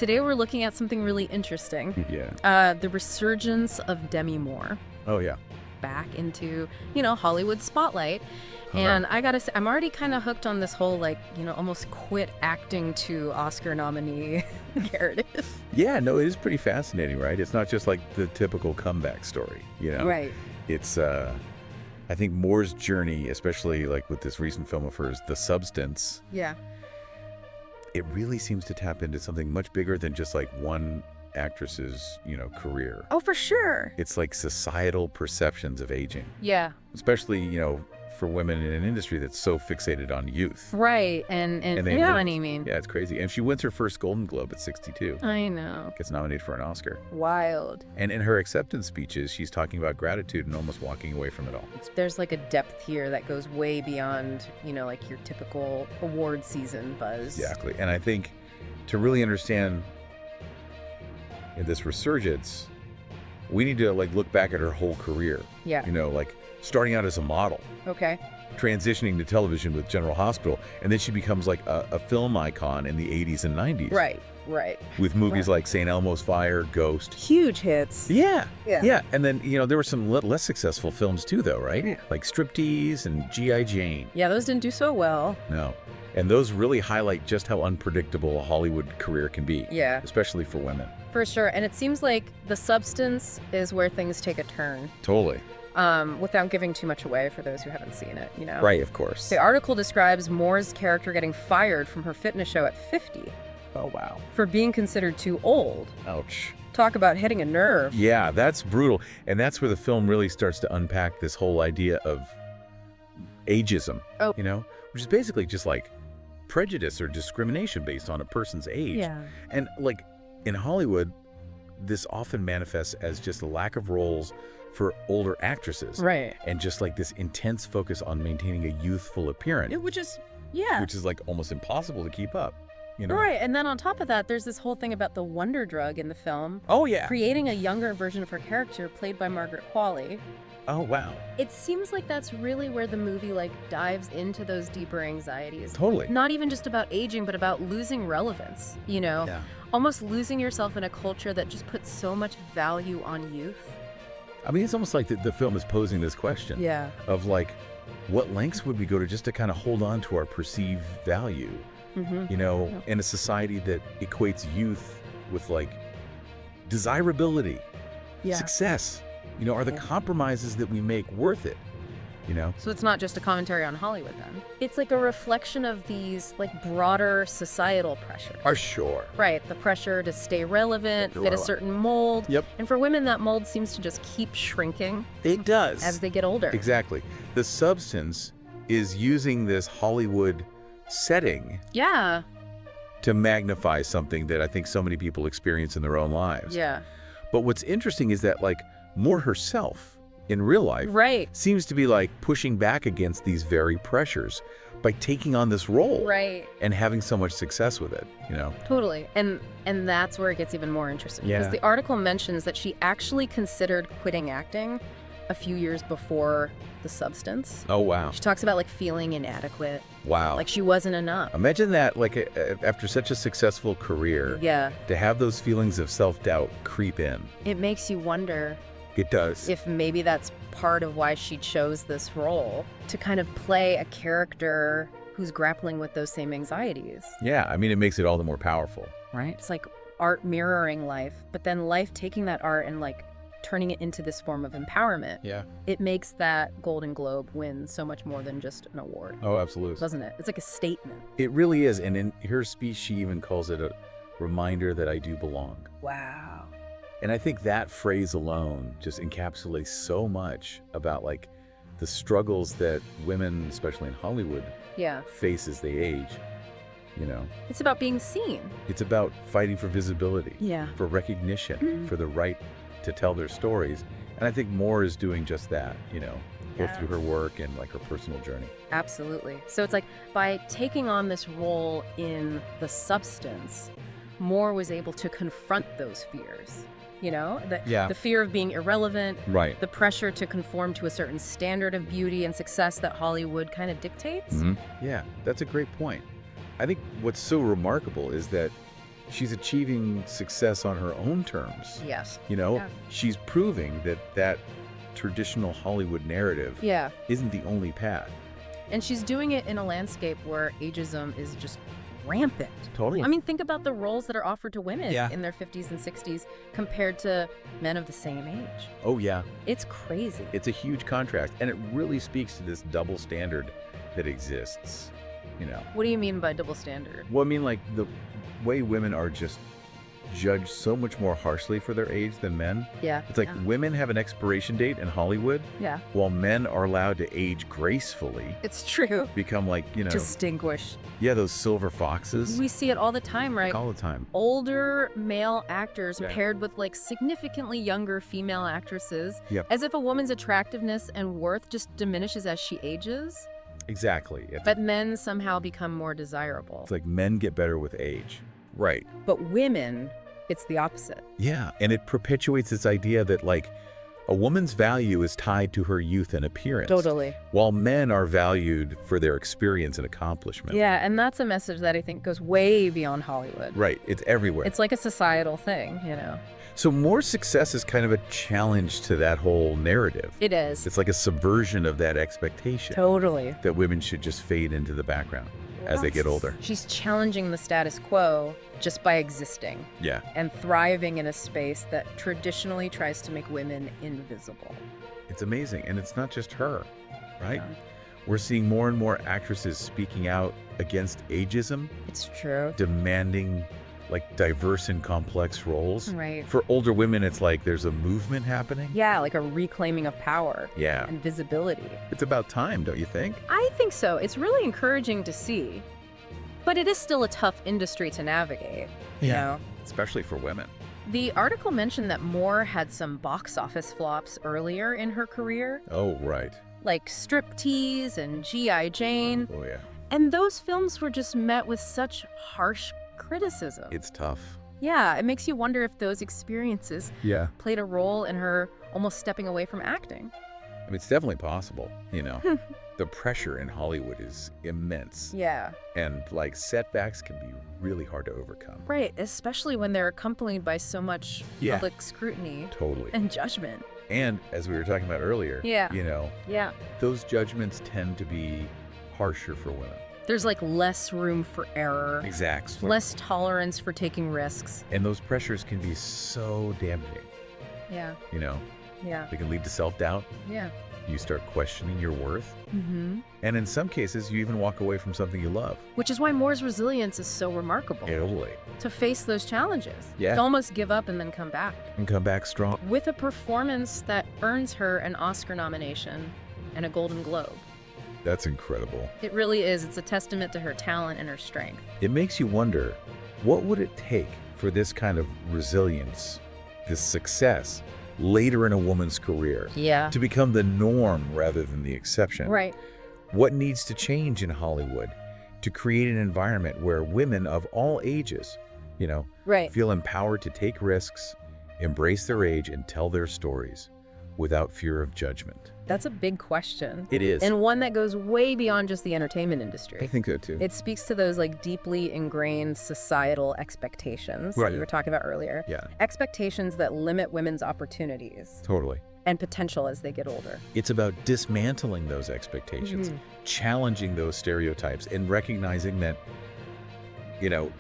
Today we're looking at something really interesting. Yeah. The resurgence of Demi Moore Oh, yeah. back into, Hollywood spotlight. All And right. I gotta say, I'm already kind of hooked on this whole, almost quit acting to Oscar nominee narrative. Yeah, no, it is pretty fascinating, right? It's not just like the typical comeback story, you know? Right. It's, I think Moore's journey, especially like with this recent film of hers, The Substance, Yeah. it really seems to tap into something much bigger than just like one actress's, career. Oh, for sure. It's like societal perceptions of aging, Yeah. especially, for women in an industry that's so fixated on youth. Right. And they yeah, lived- I mean. Yeah, it's crazy. And she wins her first Golden Globe at 62. I know. Gets nominated for an Oscar. Wild. And in her acceptance speeches, she's talking about gratitude and almost walking away from it all. There's like a depth here that goes way beyond, like your typical award season buzz. Exactly. And I think to really understand this resurgence, we need to like look back at her whole career. Yeah. Like starting out as a model, Okay. transitioning to television with General Hospital, and then she becomes like a film icon in the 80s and 90s. Right. Right. With movies like St. Elmo's Fire, Ghost. Huge hits. Yeah. Yeah. Yeah. And then, there were some less successful films too, though, right? Yeah. Like Striptease and G.I. Jane. Yeah, those didn't do so well. No. And those really highlight just how unpredictable a Hollywood career can be. Yeah. Especially for women. For sure. And it seems like The Substance is where things take a turn, Totally. without giving too much away for those who haven't seen it, Right, of course. The article describes Moore's character getting fired from her fitness show at 50 Oh, wow. for being considered too old. Ouch. Talk about hitting a nerve. Yeah, that's brutal. And that's where the film really starts to unpack this whole idea of ageism, Oh. which is basically just like prejudice or discrimination based on a person's age. Yeah. And like in Hollywood, this often manifests as just a lack of roles for older actresses. Right. And just like this intense focus on maintaining a youthful appearance, Which is, yeah. which is like almost impossible to keep up, Right. And then on top of that, there's this whole thing about the wonder drug in the film, Oh, yeah. creating a younger version of her character played by Margaret Qualley. Oh, wow. It seems like that's really where the movie dives into those deeper anxieties. Totally. Not even just about aging, but about losing relevance, Yeah. Almost losing yourself in a culture that just puts so much value on youth. I mean, it's almost like the film is posing this question Yeah. of like, what lengths would we go to just to kind of hold on to our perceived value, Mm-hmm. in a society that equates youth with like desirability, Yeah. success, are the Yeah. compromises that we make worth it, So it's not just a commentary on Hollywood then. It's like a reflection of these broader societal pressures. Sure. Right, the pressure to stay relevant, fit a certain mold. Yep. And for women, that mold seems to just keep shrinking It does. as they get older. Exactly. The Substance is using this Hollywood setting Yeah. to magnify something that I think so many people experience in their own lives. Yeah. But what's interesting is that like Moore herself in real life Right. seems to be like pushing back against these very pressures by taking on this role Right. and having so much success with it, Totally. And that's where it gets even more interesting. Yeah. Because the article mentions that she actually considered quitting acting a few years before The Substance. Oh, wow. She talks about feeling inadequate, Wow. like she wasn't enough. Imagine that, like after such a successful career, Yeah. to have those feelings of self-doubt creep in. It makes you wonder It does. if maybe that's part of why she chose this role, to kind of play a character who's grappling with those same anxieties. Yeah, I mean, it makes it all the more powerful. Right. It's like art mirroring life, but then life taking that art and turning it into this form of empowerment. Yeah. It makes that Golden Globe win so much more than just an award, Oh, absolutely. doesn't it? It's like a statement. It really is. And in her speech, she even calls it a reminder that I do belong. Wow. And I think that phrase alone just encapsulates so much about the struggles that women, especially in Hollywood, Yeah. face as they age. It's about being seen. It's about fighting for visibility, Yeah. for recognition, Mhm. for the right to tell their stories. And I think Moore is doing just that, both Yeah. through her work and her personal journey. Absolutely. So it's by taking on this role in The Substance, Moore was able to confront those fears. Yeah. The fear of being irrelevant, Right. the pressure to conform to a certain standard of beauty and success that Hollywood kind of dictates. Yeah, that's a great point. I think what's so remarkable is that she's achieving success on her own terms. Yes. Yeah. She's proving that traditional Hollywood narrative Yeah. isn't the only path. And she's doing it in a landscape where ageism is just rampant. Totally. I mean, think about the roles that are offered to women Yeah. in their 50s and 60s compared to men of the same age. Oh, yeah. It's crazy. It's a huge contrast, and it really speaks to this double standard that exists, What do you mean by double standard? Well, I mean, like, the way women are just judged so much more harshly for their age than men. Yeah. It's like yeah. women have an expiration date in Hollywood, Yeah. while men are allowed to age gracefully, It's true. become like, Distinguished. yeah, those silver foxes. We see it all the time, right? All the time. Older male actors Yeah. paired with like significantly younger female actresses, Yep. as if a woman's attractiveness and worth just diminishes as she ages, Exactly. but men somehow become more desirable. It's like men get better with age. Right. But women, it's the opposite. Yeah, and it perpetuates this idea that, like, a woman's value is tied to her youth and appearance. Totally. While men are valued for their experience and accomplishment. Yeah, and that's a message that I think goes way beyond Hollywood. Right, it's everywhere. It's like a societal thing, So more success is kind of a challenge to that whole narrative. It is. It's like a subversion of that expectation Totally. that women should just fade into the background as they get older. She's challenging the status quo just by existing Yeah. and thriving in a space that traditionally tries to make women invisible. It's amazing. And it's not just her, right? Yeah. We're seeing more and more actresses speaking out against ageism, It's true. demanding like diverse and complex roles. Right. For older women, it's like there's a movement happening. Yeah, like a reclaiming of power Yeah. and visibility. It's about time, don't you think? I think so. It's really encouraging to see. But it is still a tough industry to navigate, you know? Especially for women. The article mentioned that Moore had some box office flops earlier in her career, Oh, right. like Striptease and G.I. Jane. Oh, yeah. And those films were just met with such harsh criticism. It's tough. Yeah, it makes you wonder if those experiences Yeah. played a role in her almost stepping away from acting. I mean, it's definitely possible, The pressure in Hollywood is immense. Yeah. And like setbacks can be really hard to overcome. Right, especially when they're accompanied by so much Yeah. public scrutiny Totally. and judgment. And as we were talking about earlier, Yeah. Yeah. those judgments tend to be harsher for women. There's like less room for error, Exactly. less tolerance for taking risks. And those pressures can be so damaging, Yeah. Yeah. They can lead to self-doubt. Yeah. You start questioning your worth. Mm-hmm. And in some cases, you even walk away from something you love. Which is why Moore's resilience is so remarkable. Totally. To face those challenges. Yeah. To almost give up and then come back. And come back strong. With a performance that earns her an Oscar nomination and a Golden Globe. That's incredible. It really is. It's a testament to her talent and her strength. It makes you wonder, what would it take for this kind of resilience, this success, later in a woman's career, Yeah. to become the norm rather than the exception? Right. What needs to change in Hollywood to create an environment where women of all ages, Right. feel empowered to take risks, embrace their age, and tell their stories without fear of judgment? That's a big question. It is. And one that goes way beyond just the entertainment industry. I think so too. It speaks to those like deeply ingrained societal expectations that Right. you were talking about earlier. Yeah, Expectations that limit women's opportunities totally. and potential as they get older. It's about dismantling those expectations, challenging those stereotypes, and recognizing that,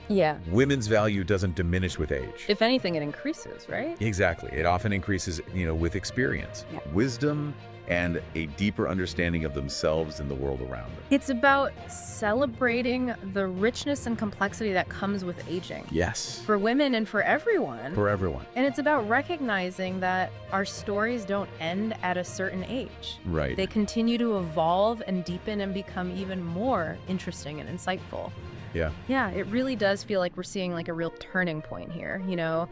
Yeah. women's value doesn't diminish with age. If anything, it increases, right? Exactly. It often increases, with experience, Yeah. wisdom, and a deeper understanding of themselves and the world around them. It's about celebrating the richness and complexity that comes with aging. Yes. For women and for everyone. For everyone. And it's about recognizing that our stories don't end at a certain age. Right. They continue to evolve and deepen and become even more interesting and insightful. Yeah. Yeah, it really does feel like we're seeing like a real turning point here,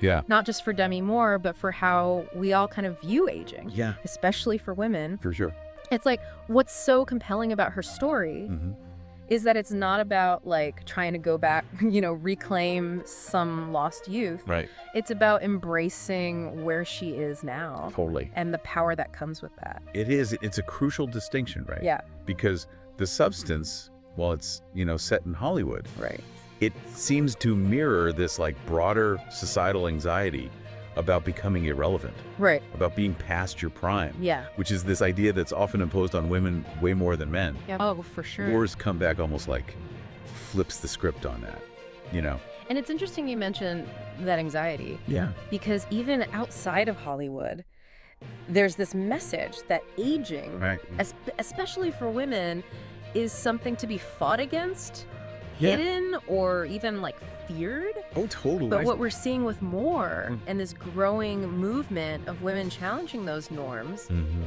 Yeah. Not just for Demi Moore, but for how we all kind of view aging, Yeah. especially for women. For sure. It's like what's so compelling about her story Hmm. is that it's not about like trying to go back, reclaim some lost youth. Right. It's about embracing where she is now Totally. and the power that comes with that. It is. It's a crucial distinction, right? Yeah, Because the substance, while it's, set in Hollywood, right. it seems to mirror this like broader societal anxiety about becoming irrelevant, Right. about being past your prime. Yeah. Which is this idea that's often imposed on women way more than men. Yeah. Oh, for sure. Wars Comeback almost like flips the script on that, you know? And it's interesting you mentioned that anxiety, Yeah. because even outside of Hollywood, there's this message that aging, Right. especially for women, is something to be fought against, Yeah. hidden, or even like feared. Oh, totally. But what we're seeing with Moore and this growing movement of women challenging those norms, Mhm.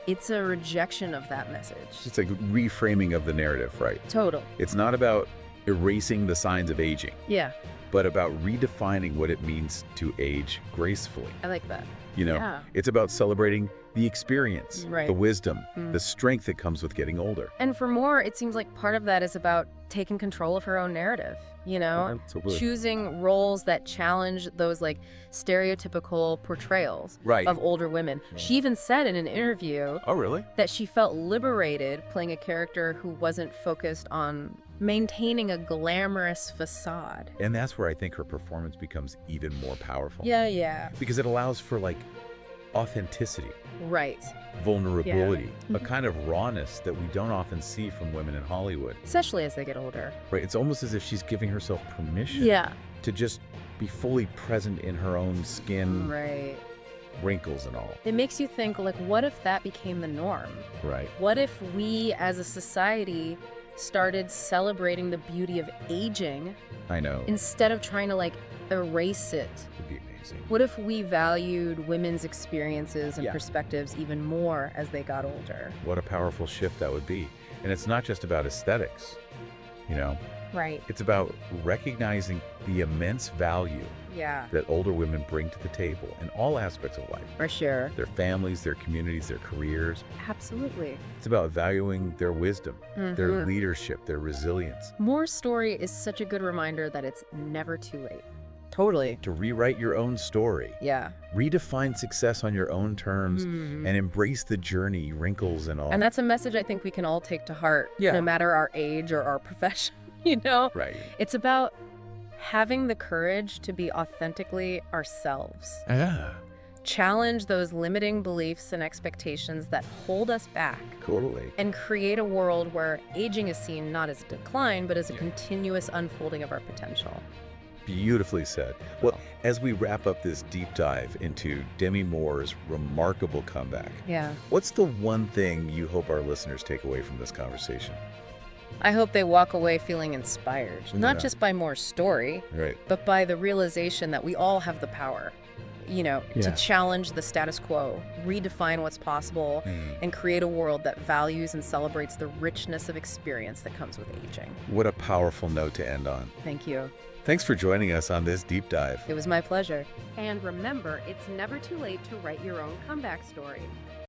it's a rejection of that message. It's like reframing of the narrative, right? Total. It's not about erasing the signs of aging, Yeah, but about redefining what it means to age gracefully. I like that. You know, Yeah. it's about celebrating the experience, Right. the wisdom, Mm. the strength that comes with getting older. And for Moore, it seems like part of that is about taking control of her own narrative, you know? Absolutely. Choosing roles that challenge those like stereotypical portrayals Right. of older women. She even said in an interview Oh, really? that she felt liberated playing a character who wasn't focused on maintaining a glamorous facade. And that's where I think her performance becomes even more powerful. Yeah. Because it allows for like authenticity, Right. vulnerability, a Mhm. kind of rawness that we don't often see from women in Hollywood. Especially as they get older. Right? It's almost as if she's giving herself permission Yeah. to just be fully present in her own skin, Right. wrinkles and all. It makes you think, like, what if that became the norm? Right. What if we as a society started celebrating the beauty of aging I know. instead of trying to like erase it? It'd be amazing. What if we valued women's experiences and Yeah. perspectives even more as they got older? What a powerful shift that would be. And it's not just about aesthetics, you know? Right. It's about recognizing the immense value Yeah. that older women bring to the table in all aspects of life. For sure. Their families, their communities, their careers. Absolutely. It's about valuing their wisdom, their Mhm. leadership, their resilience. Moore's story is such a good reminder that it's never too late. Totally. To rewrite your own story, Yeah. redefine success on your own terms, Mhm. and embrace the journey, wrinkles and all. And that's a message I think we can all take to heart, Yeah. no matter our age or our profession, you know? Right. It's about having the courage to be authentically ourselves. Yeah, Challenge those limiting beliefs and expectations that hold us back, totally. and create a world where aging is seen not as a decline, but as a Yeah. continuous unfolding of our potential. Beautifully said. Well, as we wrap up this deep dive into Demi Moore's remarkable comeback, Yeah. what's the one thing you hope our listeners take away from this conversation? I hope they walk away feeling inspired, not Yeah. just by Moore's story, Right. but by the realization that we all have the power, you know, Yeah. to challenge the status quo, redefine what's possible, and create a world that values and celebrates the richness of experience that comes with aging. What a powerful note to end on. Thank you. Thanks for joining us on this deep dive. It was my pleasure. And remember, it's never too late to write your own comeback story.